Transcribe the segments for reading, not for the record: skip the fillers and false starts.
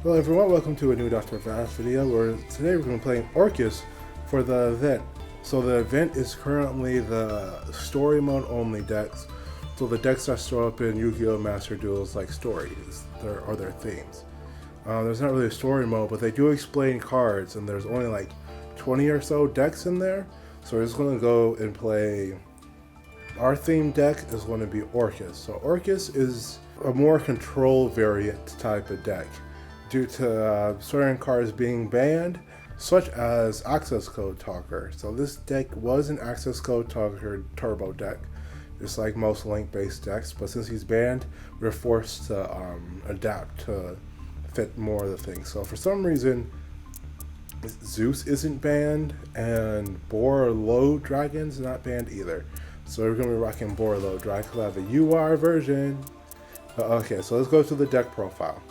Hello everyone, welcome to a new Dr. Vast video where today we're going to be playing Orcust for the event. So the event is currently the story mode only decks. So the decks that show up in Yu-Gi-Oh! Master Duels like stories or their themes. There's not really a story mode, but they do explain cards and there's only like 20 or so decks in there. So we're just going to go and play. Our theme deck is going to be Orcust. So Orcust is a more control variant type of deck due to certain cards being banned, such as Access Code Talker. So this deck was an Access Code Talker turbo deck, just like most link-based decks, but since he's banned, we're forced to adapt to fit more of the things. So for some reason, Zeus isn't banned, and Borlo Dragon's not banned either. So we're going to be rocking Borlo Dragon. I have a UR version. Okay, so let's go to the deck profile.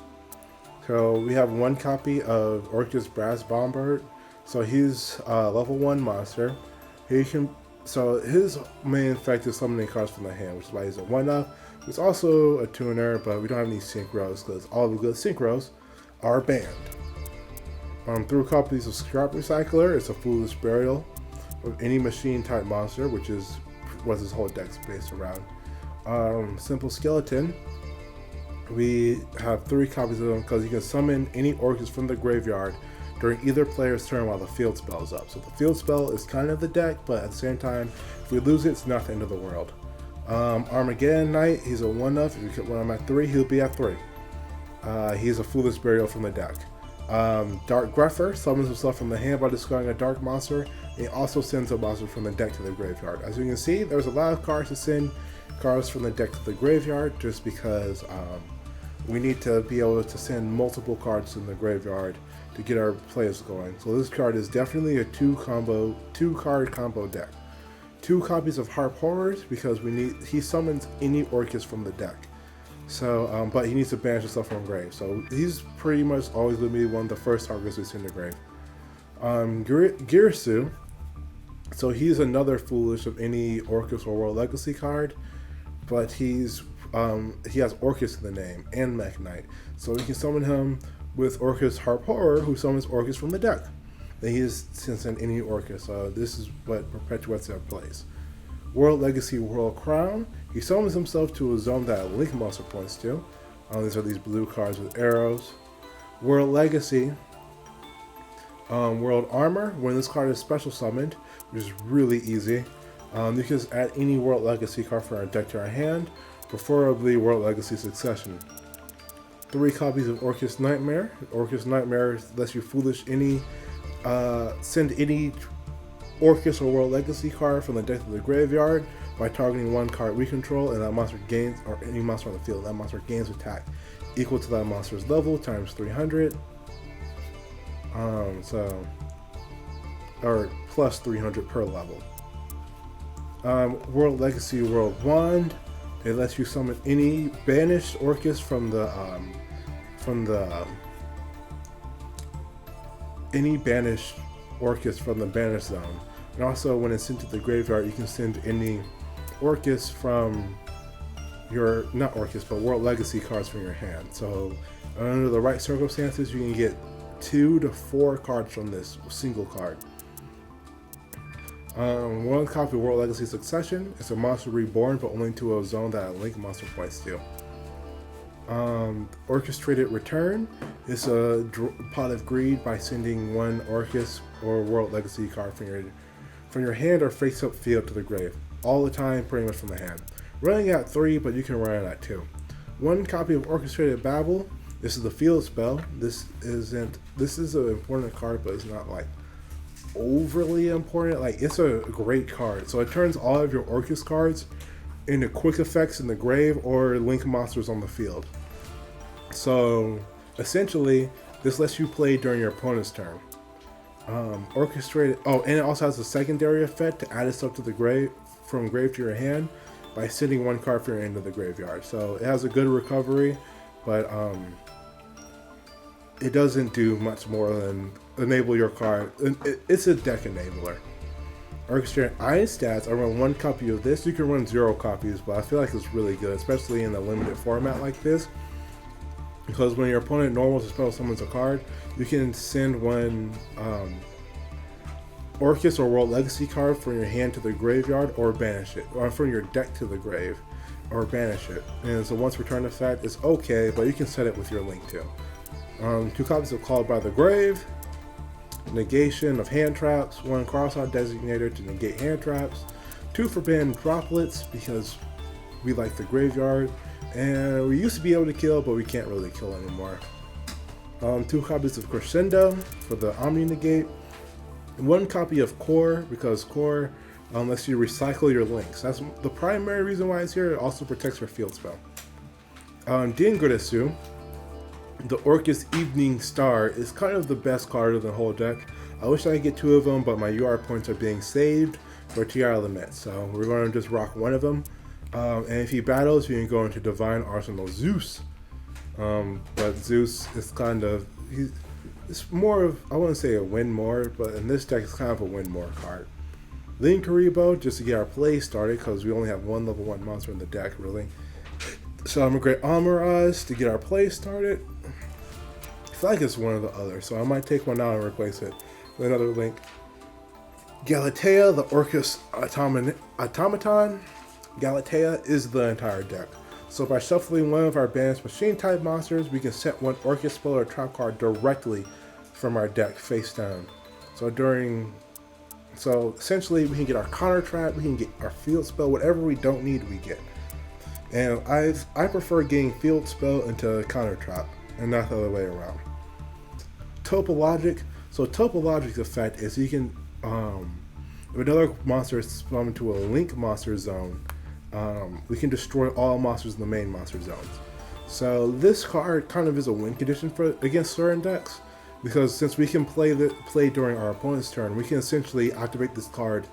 So we have one copy of Orcust Brass Bombard. So he's level 1 monster. So his main effect is summoning cards from the hand, which is why he's a 1-up. He's also a tuner, but we don't have any synchros because all the good synchros are banned. Through copies of Scrap Recycler, it's a Foolish Burial of any machine type monster, which is what his whole deck's based around. Simple Skeleton. We have 3 copies of them because you can summon any Orcust from the graveyard during either player's turn while the field spell is up. So the field spell is kind of the deck, but at the same time, if we lose it, it's not the end of the world. Armageddon Knight, he's a 1-up. When I'm at 3, he'll be at 3. He's a Foolish Burial from the deck. Dark Gruffer summons himself from the hand by discarding a dark monster. And he also sends a monster from the deck to the graveyard. As you can see, there's a lot of cards to send cards from the deck to the graveyard just because we need to be able to send multiple cards in the graveyard to get our plays going. So this card is definitely a 2-card combo deck. 2 copies of Harp Horrors because he summons any Orcust from the deck. So, but he needs to banish himself from grave. So he's pretty much always going to be one of the first targets we send to grave. Girsu. So he's another Foolish of any Orcust or World Legacy card, but he has Orcust in the name and Mech Knight. So we can summon him with Orcust Harp Horror, who summons Orcust from the deck. Then he is send any Orcust. So this is what perpetuates their place. World Legacy World Crown. He summons himself to a zone that a Link monster points to. These are these blue cards with arrows. World Legacy. World Armor. When this card is special summoned, which is really easy. You can add any World Legacy card from our deck to our hand, preferably World Legacy Succession. 3 copies of Orcust Nightmare. Orcust Nightmare lets you send any Orcust or World Legacy card from the deck to the graveyard by targeting 1 card we control, and that monster gains, or any monster on the field, that monster gains attack equal to that monster's level times 300. Or plus 300 per level. World Legacy World Wand. It lets you summon any banished Orcust any banished Orcust from the banish zone. And also, when it's sent to the graveyard, you can send any Orcust from your, not Orcust, but World Legacy cards from your hand. So under the right circumstances, you can get 2 to 4 cards from this single card. 1 copy of World Legacy Succession. It's a monster reborn, but only to a zone that a Link monster points to. Orchestrated Return. It's a pot of greed by sending 1 Orcust or World Legacy card from your hand or face-up field to the grave. All the time, pretty much from the hand. Running at 3, but you can run it at 2. 1 copy of Orchestrated Babel. This is the field spell. This is an important card, but it's not like overly important. Like, it's a great card. So it turns all of your Orcust cards into quick effects in the grave or Link monsters on the field. So essentially, this lets you play during your opponent's turn. Orchestrated. Oh, and it also has a secondary effect to add itself to the grave, from grave to your hand, by sending 1 card from your end to the graveyard. So it has a good recovery, but it doesn't do much more than enable your card. It's a deck enabler. Orchestrated Iron Stats. I run 1 copy of this. You can run 0 copies, but I feel like it's really good, especially in a limited format like this. because when your opponent normal spell summons a card, you can send one Orcust or World Legacy card from your hand to the graveyard or banish it, or from your deck to the grave or banish it. And so once return effect is okay, but you can set it with your link too. 2 copies of Called by the Grave, negation of hand traps, 1 crossout designator to negate hand traps, 2 forbidden droplets because we like the graveyard, and we used to be able to kill, but we can't really kill anymore. 2 copies of Crescendo for the Omni negate, 1 copy of Core because Core lets you recycle your links. That's the primary reason why it's here. It also protects your field spell. Dingurisu, the Orcust Evening Star, is kind of the best card of the whole deck. I wish I could get 2 of them, but my UR points are being saved for TR limit, so we're going to just rock 1 of them. And if he battles, you can go into Divine Arsenal Zeus. But Zeus is kind of, it's more of, I wouldn't say a win more, but in this deck it's kind of a win more card. Link Karibo, just to get our play started, because we only have 1 level 1 monster in the deck, really. So I'm a Great Amorize to get our play started. I feel like it's one or the other, so I might take one out and replace it with another Link. Galatea, the Orcust Automaton. Galatea is the entire deck. So by shuffling one of our banished machine type monsters, we can set 1 Orcust spell or trap card directly from our deck face down. So essentially we can get our counter trap, we can get our field spell, whatever we don't need we get. And I prefer getting field spell into counter trap and not the other way around. Topologic. So Topologic's effect is you can if another monster is spawned into a link monster zone, we can destroy all monsters in the main monster zones. So this card kind of is a win condition for against certain decks, because since we can play during our opponent's turn, we can essentially activate this card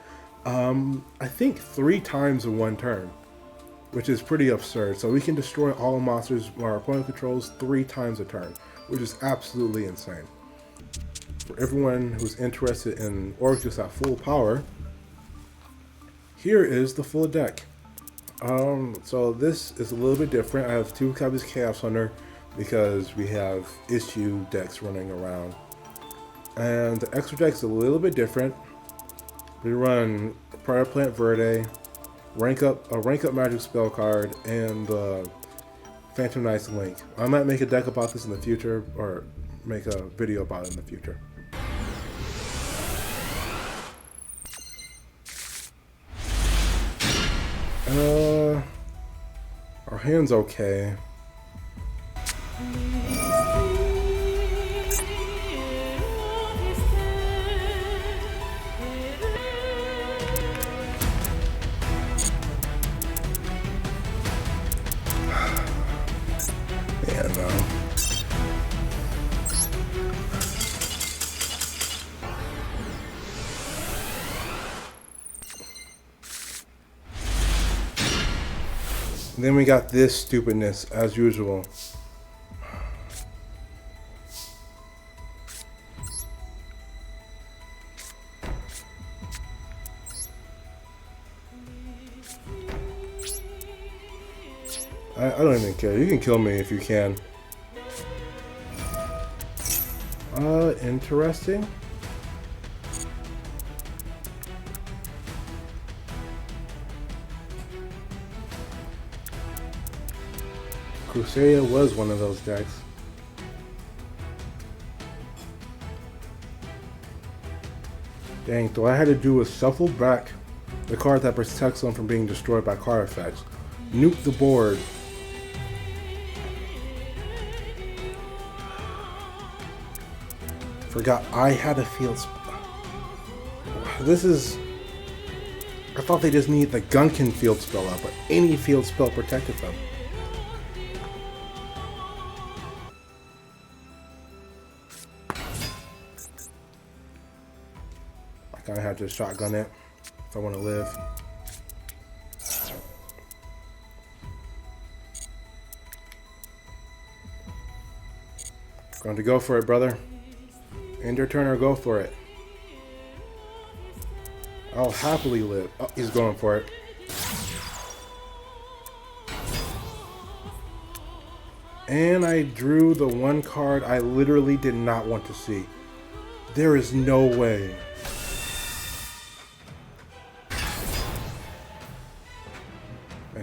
I think 3 times in 1 turn, which is pretty absurd. So we can destroy all monsters our opponent controls 3 times a turn, which is absolutely insane. For everyone who's interested in Orcust at full power, here is the full deck. So this is a little bit different. I have 2 copies of Chaos Hunter because we have issue decks running around. And the extra deck is a little bit different. We run Prior Plant Verde, a rank up magic spell card, and Phantom Knight's Link. I might make a deck about this in the future, or make a video about it in the future. Our hand's okay. Yeah, no. Then we got this stupidness as usual. I don't even care. You can kill me if you can. Interesting. Crusadia was one of those decks. Dang, all I had to do was shuffle back the card that protects them from being destroyed by card effects. Nuke the board. Forgot I had a field spell. This is... I thought they just needed the Gunkin field spell up, but any field spell protected them. I kinda have to shotgun it if I want to live. Going to go for it, brother. End your turn or go for it. I'll happily live. Oh, he's going for it. And I drew the one card I literally did not want to see. There is no way.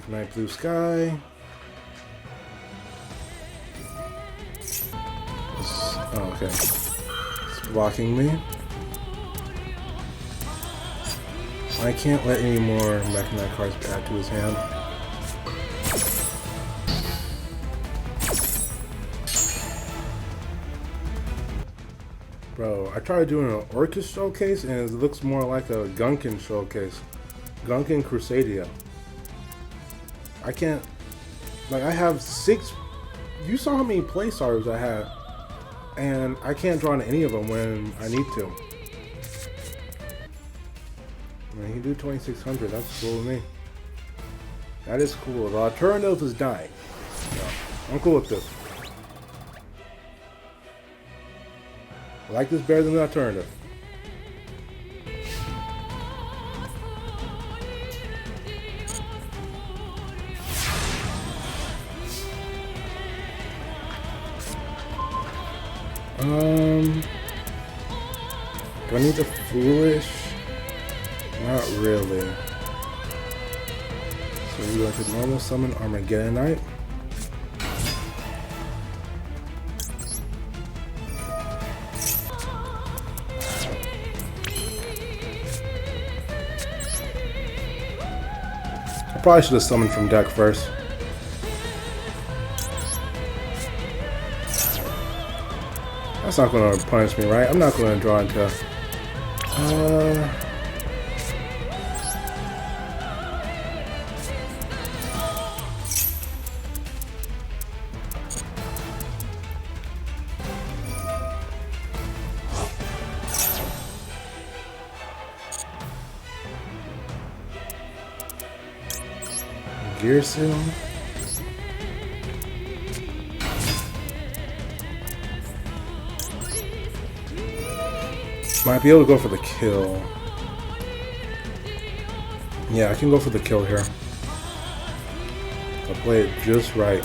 Night Blue Sky. Oh, okay. It's blocking me. I can't let any more Mechanite cards add to his hand. Bro, I tried doing an Orcust showcase and it looks more like a Gunkin showcase. Gunkin Crusadia. I can't, like, I have 6, you saw how many play stars I had, and I can't draw into any of them when I need to. I mean, he do 2600, that's cool with me. That is cool. The alternative is dying. So, I'm cool with this. I like this better than the alternative. Do I need the Foolish? Not really. So we're going to normal summon Armageddonite. I probably should have summoned from deck first. That's not going to punish me, right? I'm not going to draw into... Gear Seal. Might be able to go for the kill. Yeah, I can go for the kill here. I'll play it just right.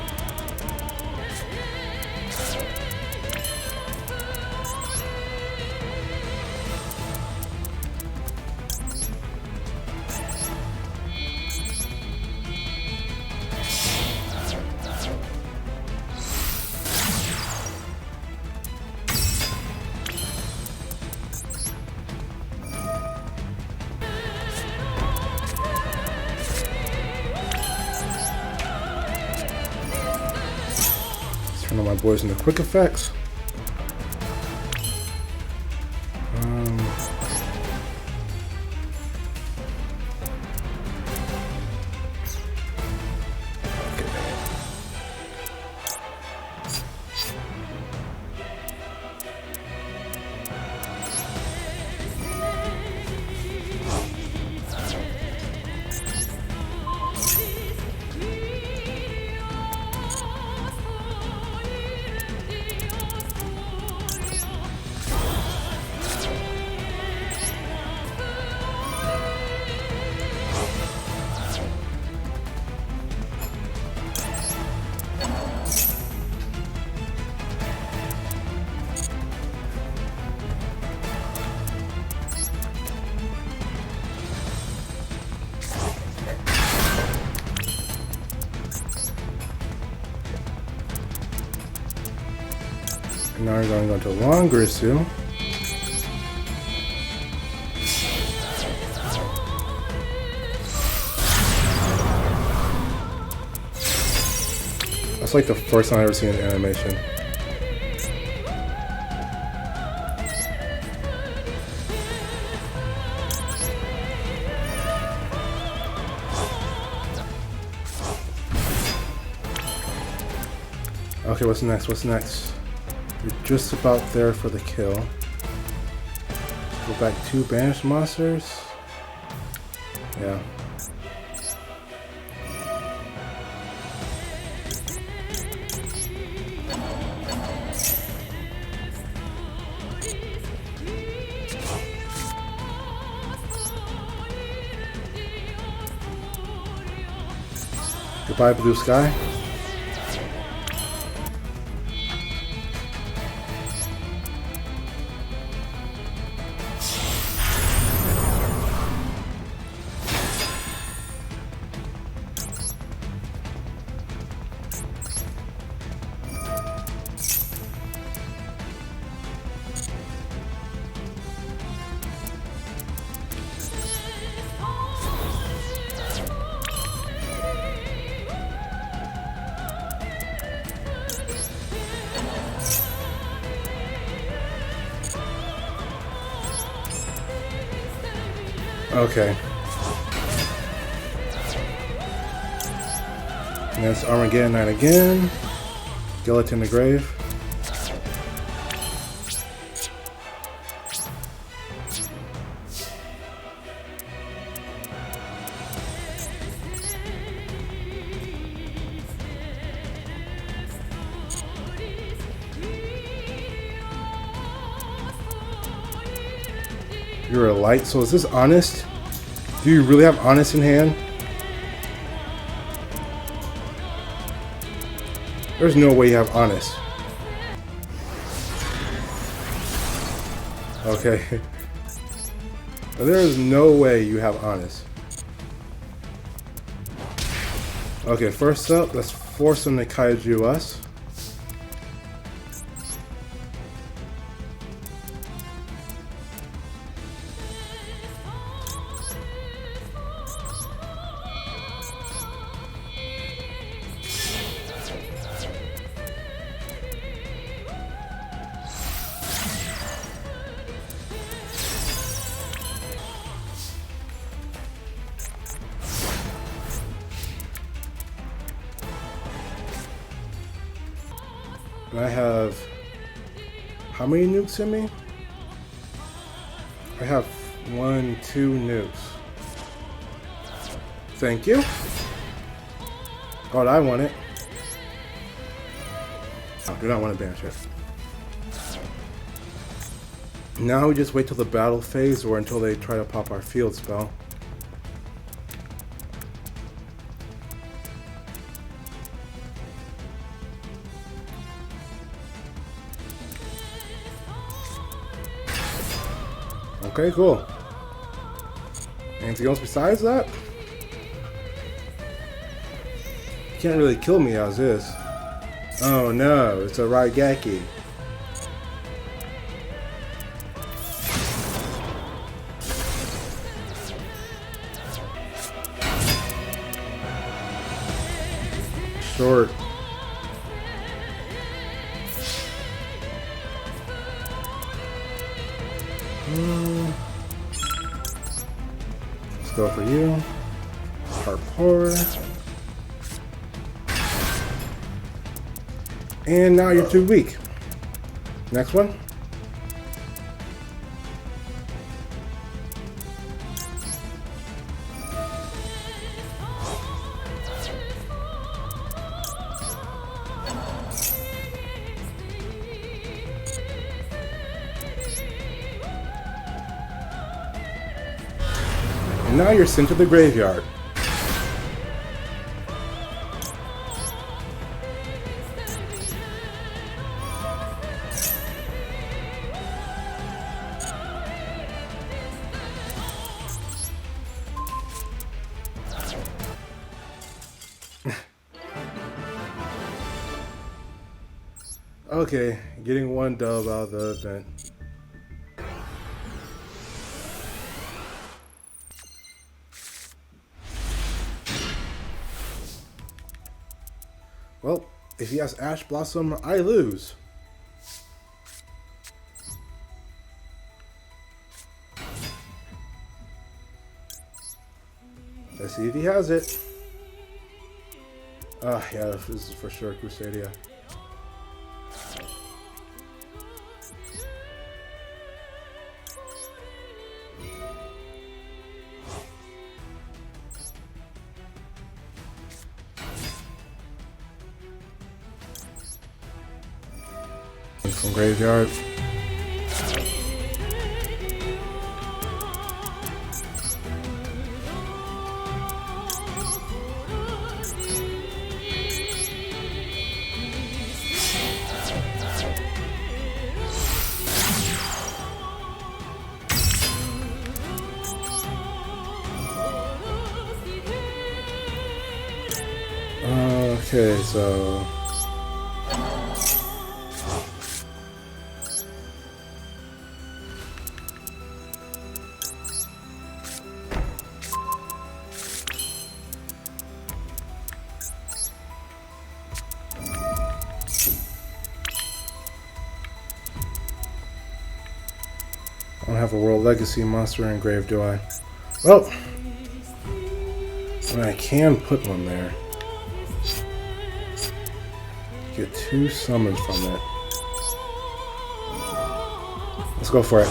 Turn on my boys into quick effects. Now we're going to go to longer seal. That's like the first time I've ever seen an animation. Okay, what's next? What's next? We're just about there for the kill. Go back 2 banished monsters. Yeah. Goodbye, Blue Sky. Okay. And that's Armageddon Knight again. Skeleton the grave. You're a light, so is this honest? Do you really have honest in hand? There's no way you have honest. Okay. There is no way you have honest. Okay, first up, let's force them to kaiju us. And I have how many nukes in me? I have 1, 2 nukes. Thank you. Oh, I want it. Oh, do not want to banish it. Now we just wait till the battle phase or until they try to pop our field spell. Okay, cool. Anything else besides that? You can't really kill me as is. Oh no, it's a Raigeki. Short. Let's go for you. Harpour. And now you're too weak. Next one. And now you're sent to the graveyard. Okay, getting one dub out of the event. Well, if he has Ash Blossom, I lose. Let's see if he has it. Ah, yeah, this is for sure Crusadia. From graveyard. Okay, so I don't have a World Legacy monster engraved, do I? Well, I can put one there. Get 2 summons from it. Let's go for it.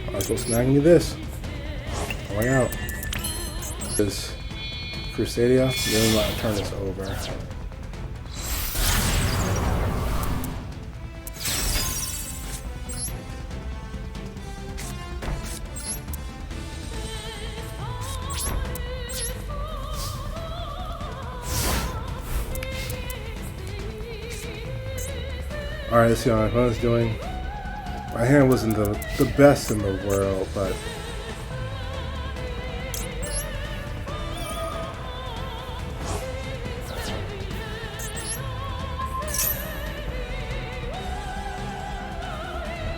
Might as well snag me this. Going out. This Crusadia, then let turn this over. Alright, let's see how my opponent's doing. My hand wasn't the best in the world, but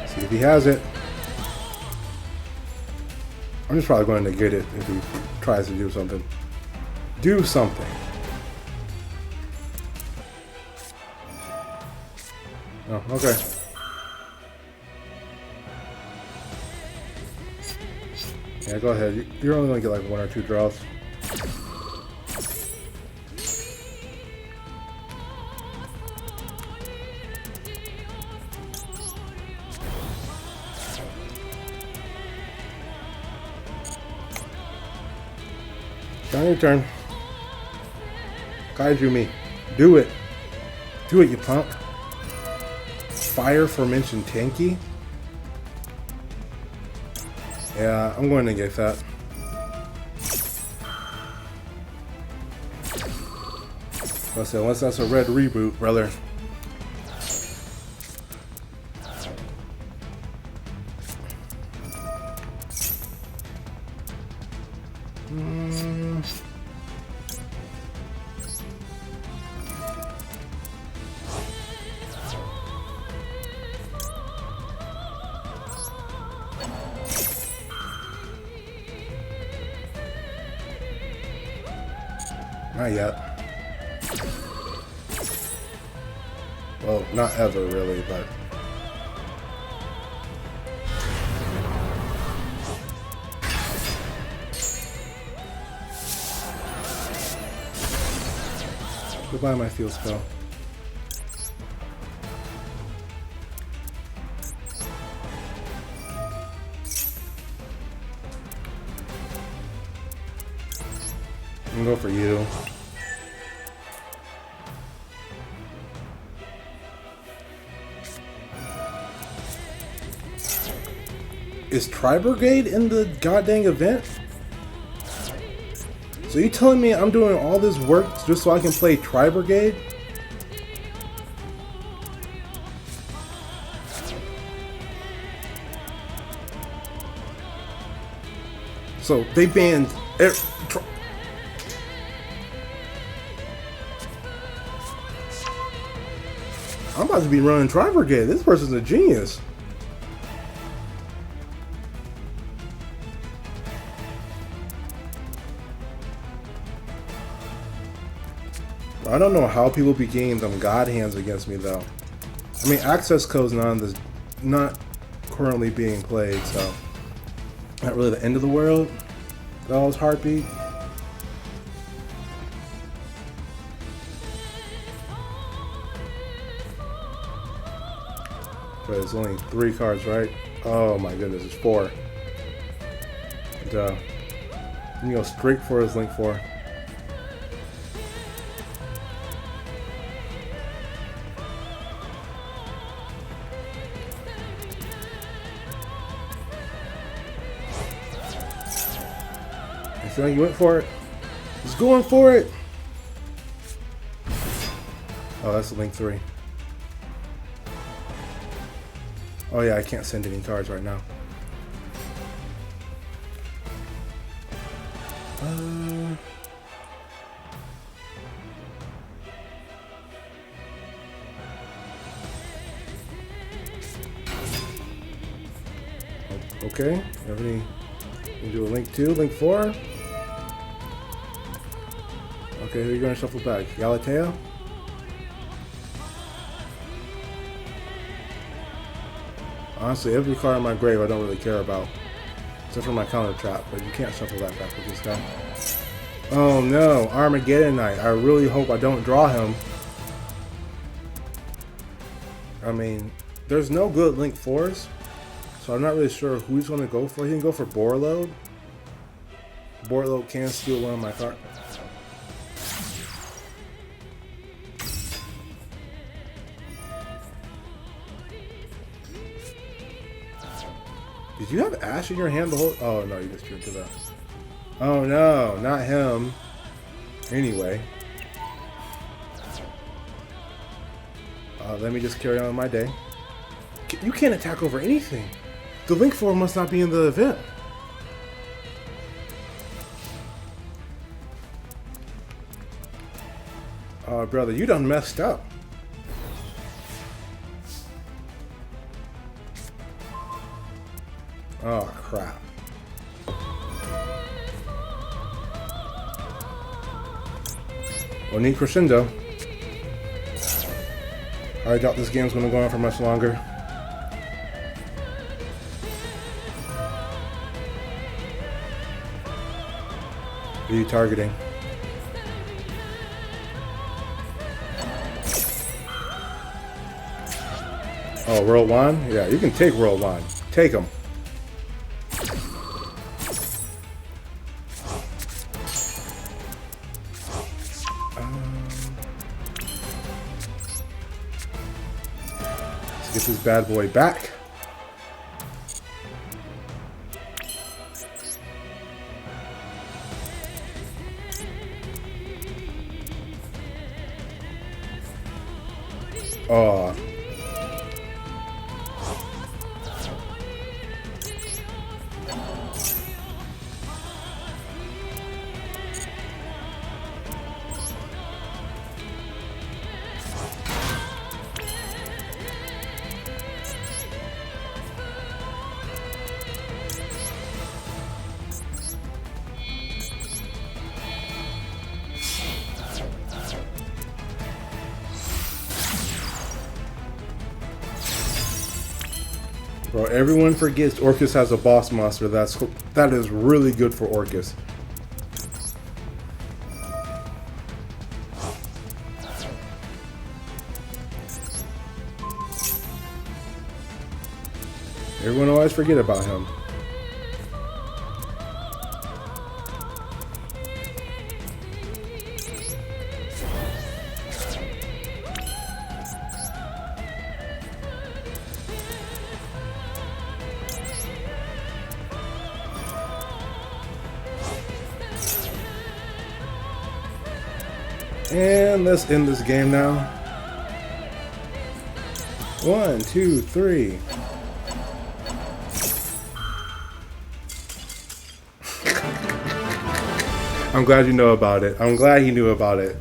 see if he has it. I'm just probably going to get it if he tries to do something. Do something. Oh, okay. Yeah, go ahead. You're only going to get like 1 or 2 draws. On your turn. Kaiju me. Do it. Do it, you punk. Fire Formation Tanky? Yeah, I'm going to get that. Let's say, once that's a red reboot, brother. Not yet. Well, not ever really, but goodbye my field spell. I'm gonna go for you. Is Tri-Brigade in the goddamn event? So you telling me I'm doing all this work just so I can play Tri-Brigade? So they banned I'm about to be running Tri-Brigade. This person's a genius. I don't know how people be getting them god hands against me though. I mean, access code's not currently being played, so not really the end of the world. That was Heartbeat. But it's only 3 cards, right? Oh my goodness, it's 4. And, you go straight for his Link 4. feeling he went for it. He's going for it. Oh, that's a Link 3. Oh yeah, I can't send any cards right now. Okay, have any? You do a Link 2, Link 4. Okay, who are you going to shuffle back? Galatea? Honestly, every card in my grave I don't really care about. Except for my counter trap, but you can't shuffle that back with this guy. Oh no, Armageddon Knight. I really hope I don't draw him. I mean, there's no good Link 4s, so I'm not really sure who he's going to go for. He can go for Borload. Borload can steal one of my cards. Did you have Ash in your hand the whole... Oh, no, you just drew to that. Oh, no, not him. Anyway. Let me just carry on with my day. You can't attack over anything. The Link 4 must not be in the event. Oh, brother, you done messed up. Oh, crap. We'll need Crescendo. I doubt this game's going to go on for much longer. Who are you targeting? Oh, World 1? Yeah, you can take World 1. Take him. Let's get this bad boy back. Oh. Bro, everyone forgets Orcust has a boss monster. That is really good for Orcust. Everyone always forget about him. And let's end this game now. 1, 2, 3. I'm glad you know about it. I'm glad he knew about it.